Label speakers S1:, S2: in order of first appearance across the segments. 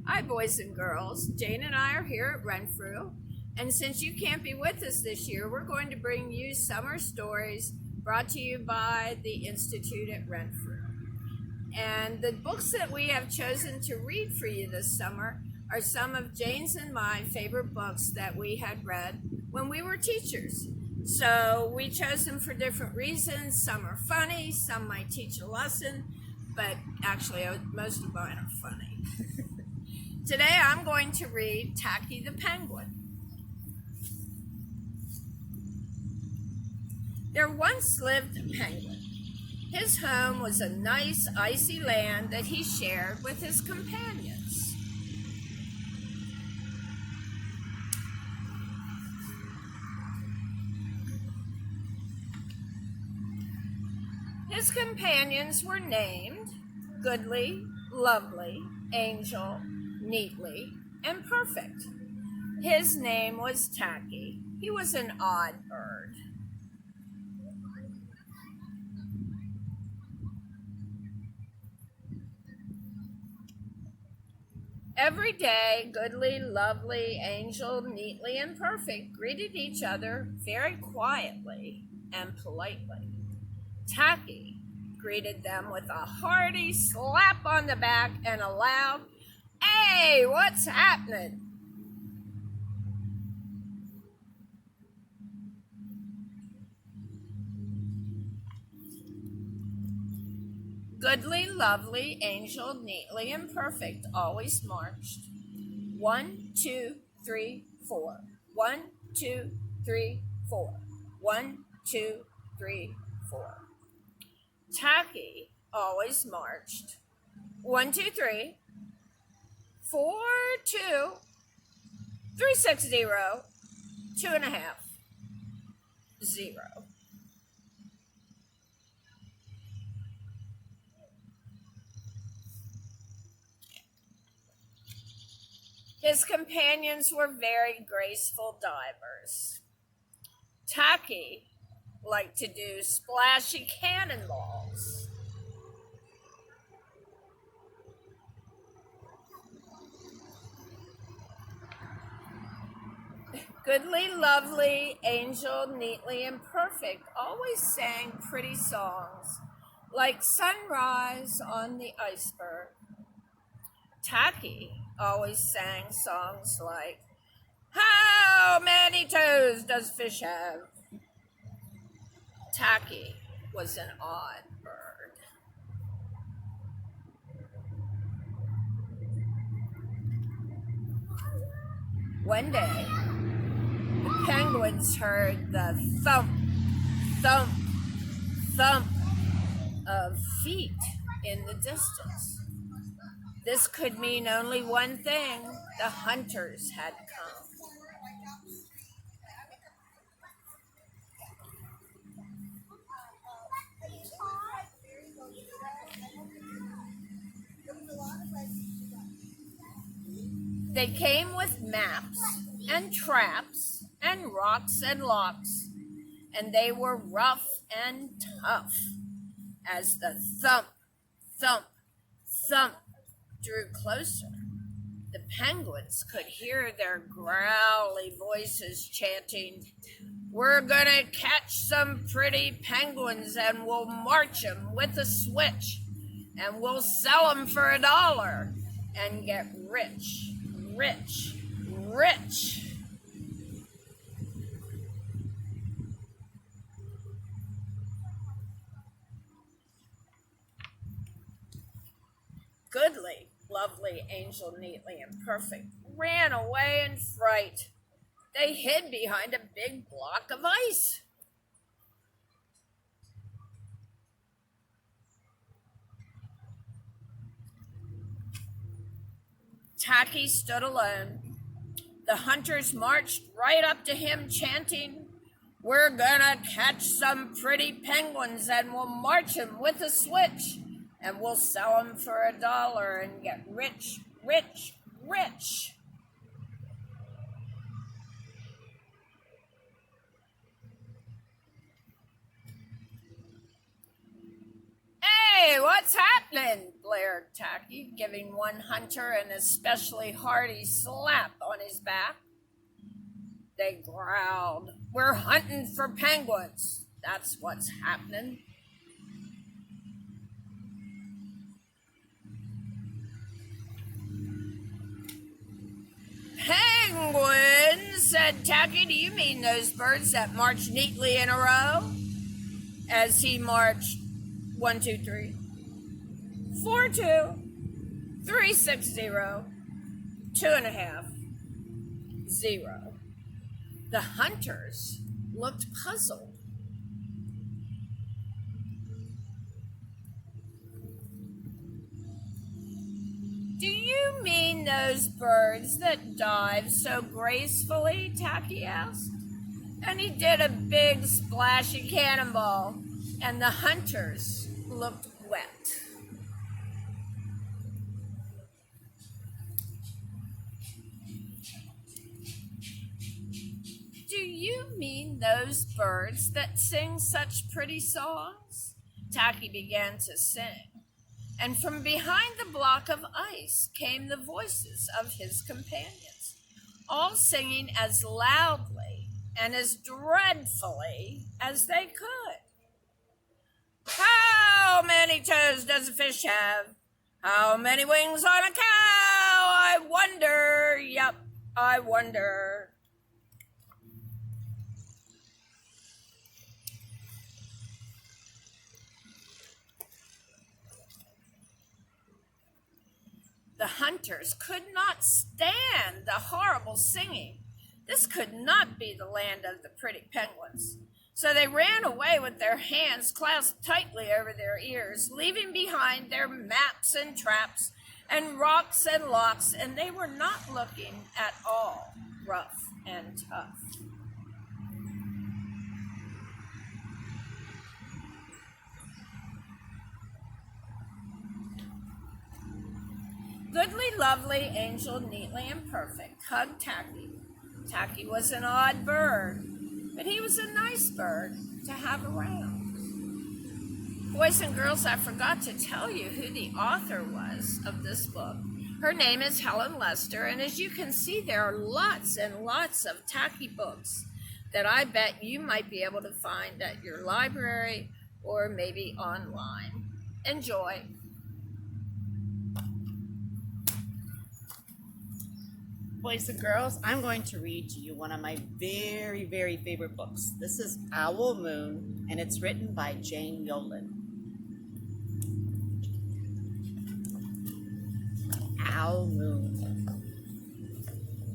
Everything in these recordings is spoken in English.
S1: Hi, boys and girls. Jane and I are here at Renfrew, and since you can't be with us this year, we're going to bring you summer stories brought to you by the Institute at Renfrew. And the books that we have chosen to read for you this summer are some of Jane's and my favorite books that we had read when we were teachers. So we chose them for different reasons. Some are funny, some might teach a lesson, but actually most of mine are funny. Today I'm going to read Tacky the Penguin. There once lived a penguin. His home was a nice icy land that he shared with his companions. His companions were named Goodly, Lovely, Angel, Neatly, and Perfect. His name was Tacky. He was an odd bird. Every day, Goodly, Lovely, Angel, Neatly, and Perfect greeted each other very quietly and politely. Tacky greeted them with a hearty slap on the back and a loud, "Hey, what's happening?" Goodly, Lovely, Angel, Neatly, and Perfect always marched. 1, 2, 3, 4. 1, 2, 3, 4. 1, 2, 3, 4. Tacky always marched. 1, 2, 3, 4, 2, 3, 6, 0, 2.5, 0. His companions were very graceful divers. Tacky liked to do splashy cannonballs. Goodly, Lovely, Angel, Neatly, and Perfect always sang pretty songs like Sunrise on the Iceberg. Tacky always sang songs like How many toes does fish have? Tacky was an odd bird. One day, the penguins heard the thump, thump, thump of feet in the distance. This could mean only one thing: the hunters had come. They came with maps and traps and rocks and locks, and they were rough and tough. As the thump, thump, thump drew closer, the penguins could hear their growly voices chanting, "We're gonna catch some pretty penguins and we'll march 'em with a switch, and we'll sell 'em for $1 and get rich, rich, rich." Goodly, Lovely, Angel, Neatly, and Perfect ran away in fright. They hid behind a big block of ice. Tacky stood alone. The hunters marched right up to him, chanting, "We're gonna catch some pretty penguins and we'll march 'em with a switch, and we'll sell 'em for $1 and get rich, rich, rich." Hey, what's happening? Blared Tacky, giving one hunter an especially hearty slap on his back. They growled, "We're hunting for penguins. That's what's happening." "Penguins," said Tacky. "Do you mean those birds that march neatly in a row?" As he marched 1, 2, 3, 4, 2, 3, 6, 0, 2.5, 0. The hunters looked puzzled. "Do you mean those birds that dive so gracefully?" Tacky asked. And he did a big splashy cannonball, and the hunters looked wet. "Do you mean those birds that sing such pretty songs?" Tacky began to sing, and from behind the block of ice came the voices of his companions, all singing as loudly and as dreadfully as they could. "How many toes does a fish have? How many wings on a cow? I wonder, yup, I wonder." The hunters could not stand the horrible singing. This could not be the land of the pretty penguins. So they ran away with their hands clasped tightly over their ears, leaving behind their maps and traps and rocks and locks, and they were not looking at all rough and tough. Goodly, lovely, angel, neatly and perfect, hugged Tacky. Tacky was an odd bird, but he was a nice bird to have around. Boys and girls, I forgot to tell you who the author was of this book. Her name is Helen Lester, and as you can see, there are lots and lots of Tacky books that I bet you might be able to find at your library or maybe online. Enjoy.
S2: Boys and girls, I'm going to read to you one of my very, very favorite books. This is Owl Moon, and it's written by Jane Yolen. Owl Moon.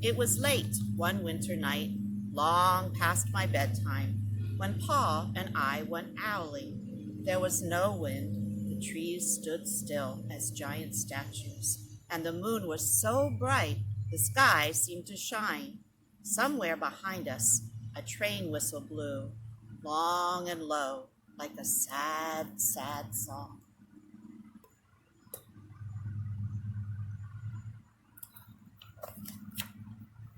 S2: It was late one winter night, long past my bedtime, when Pa and I went owling. There was no wind. The trees stood still as giant statues, and the moon was so bright the sky seemed to shine. Somewhere behind us, a train whistle blew, long and low, like a sad, sad song.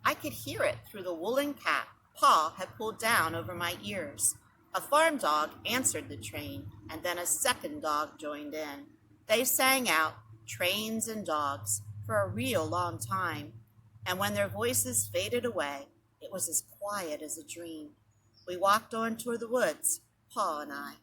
S2: I could hear it through the woolen cap Pa had pulled down over my ears. A farm dog answered the train, and then a second dog joined in. They sang out, trains and dogs, for a real long time. And when their voices faded away, it was as quiet as a dream. We walked on toward the woods, Pa and I.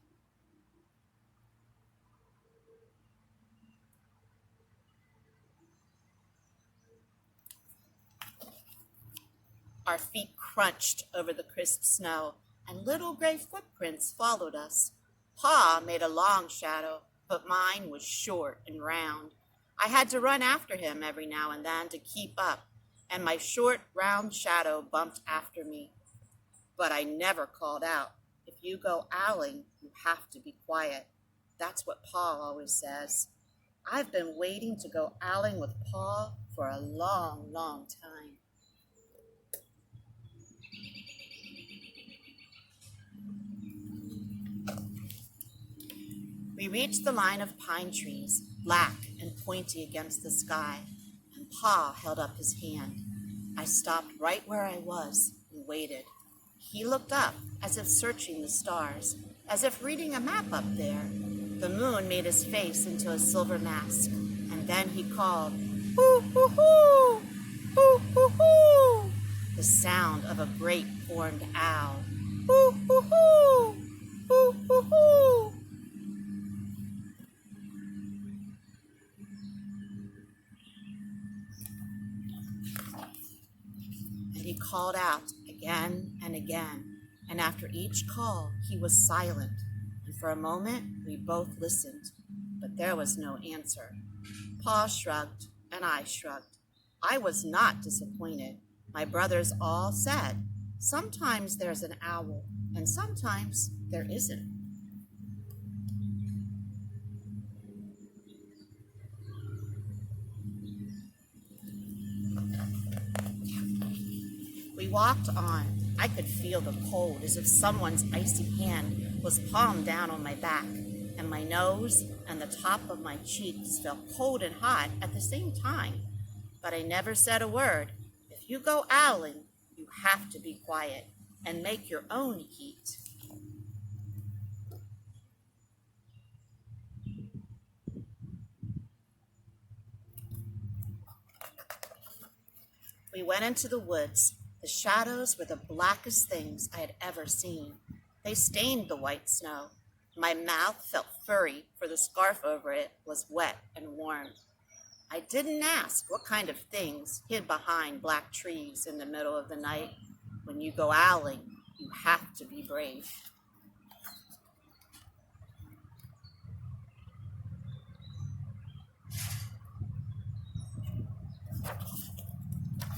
S2: Our feet crunched over the crisp snow, and little gray footprints followed us. Pa made a long shadow, but mine was short and round. I had to run after him every now and then to keep up, and my short, round shadow bumped after me. But I never called out. If you go owling, you have to be quiet. That's what Pa always says. I've been waiting to go owling with Pa for a long, long time. We reached the line of pine trees, black and pointy against the sky, and Pa held up his hand. I stopped right where I was and waited. He looked up, as if searching the stars, as if reading a map up there. The moon made his face into a silver mask, and then he called, "Hoo, hoo, hoo! Hoo, hoo, hoo!" The sound of a great horned owl. "Hoo, hoo, hoo! Hoo, hoo, hoo!" And he called out again and again, and after each call he was silent, and for a moment we both listened, but there was no answer. Pa shrugged, and I shrugged. I was not disappointed. My brothers all said, "Sometimes there's an owl, and sometimes there isn't." We walked on. I could feel the cold as if someone's icy hand was palmed down on my back, and my nose and the top of my cheeks felt cold and hot at the same time. But I never said a word. If you go owling, you have to be quiet and make your own heat. We went into the woods. The shadows were the blackest things I had ever seen. They stained the white snow. My mouth felt furry, for the scarf over it was wet and warm. I didn't ask what kind of things hid behind black trees in the middle of the night. When you go owling, you have to be brave.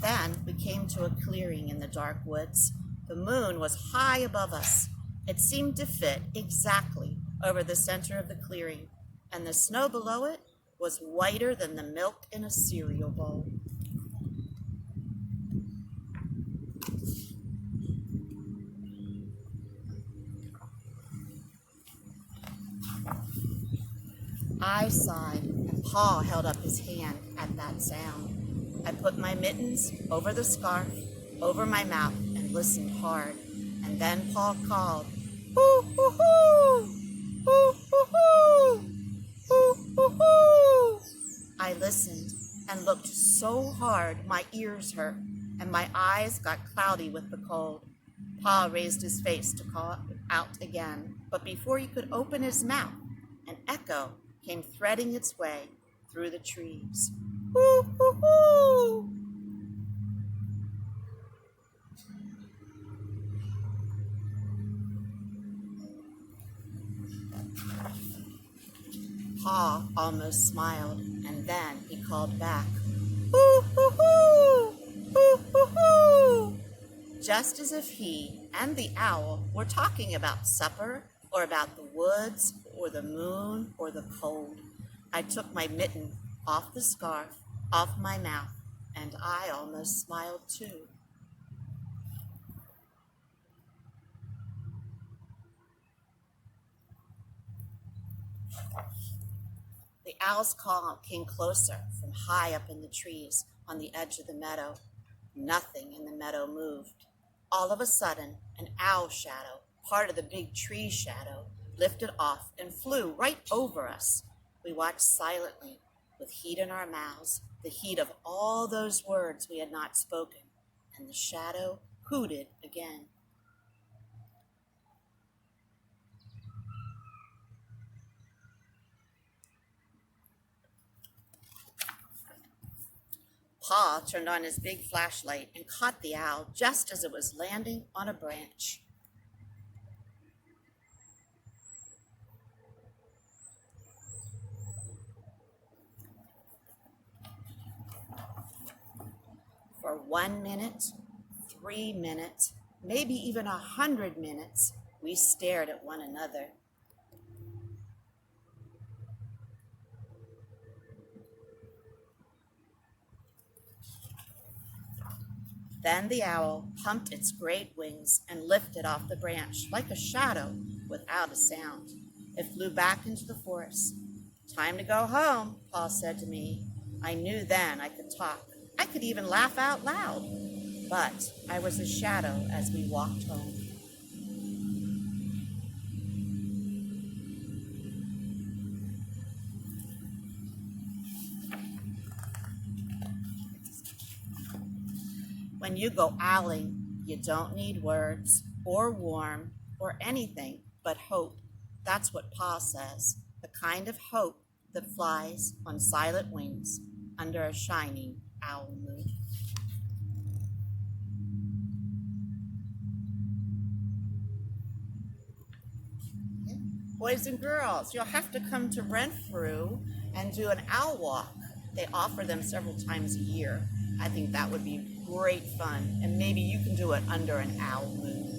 S2: Then we came to a clearing in the dark woods. The moon was high above us. It seemed to fit exactly over the center of the clearing, and the snow below it was whiter than the milk in a cereal bowl. I sighed, and Pa held up his hand at that sound. I put my mittens over the scarf, over my mouth, and listened hard. And then Pa called, "Hoo, hoo, hoo! Hoo, hoo, hoo! Hoo, hoo, hoo!" I listened and looked so hard my ears hurt, and my eyes got cloudy with the cold. Pa raised his face to call out again, but before he could open his mouth, an echo came threading its way through the trees. "Hoo, hoo, hoo!" Pa almost smiled, and then he called back, "Hoo, hoo, hoo! Hoo, hoo, hoo!" Just as if he and the owl were talking about supper, or about the woods, or the moon, or the cold. I took my mitten off the scarf, off my mouth, and I almost smiled too. The owl's call came closer from high up in the trees on the edge of the meadow. Nothing in the meadow moved. All of a sudden, an owl shadow, part of the big tree shadow, lifted off and flew right over us. We watched silently, with heat in our mouths, the heat of all those words we had not spoken, and the shadow hooted again. Pa turned on his big flashlight and caught the owl just as it was landing on a branch. For 1 minute, 3 minutes, maybe even 100 minutes, we stared at one another. Then the owl pumped its great wings and lifted off the branch like a shadow without a sound. It flew back into the forest. "Time to go home," Pa said to me. I knew then I could talk. I could even laugh out loud. But I was a shadow as we walked home. When you go owling, you don't need words or warm or anything but hope. That's what Pa says, the kind of hope that flies on silent wings under a shining owl moon. Boys and girls, you'll have to come to Renfrew and do an owl walk. They offer them several times a year. I think that would be great fun, and maybe you can do it under an owl moon.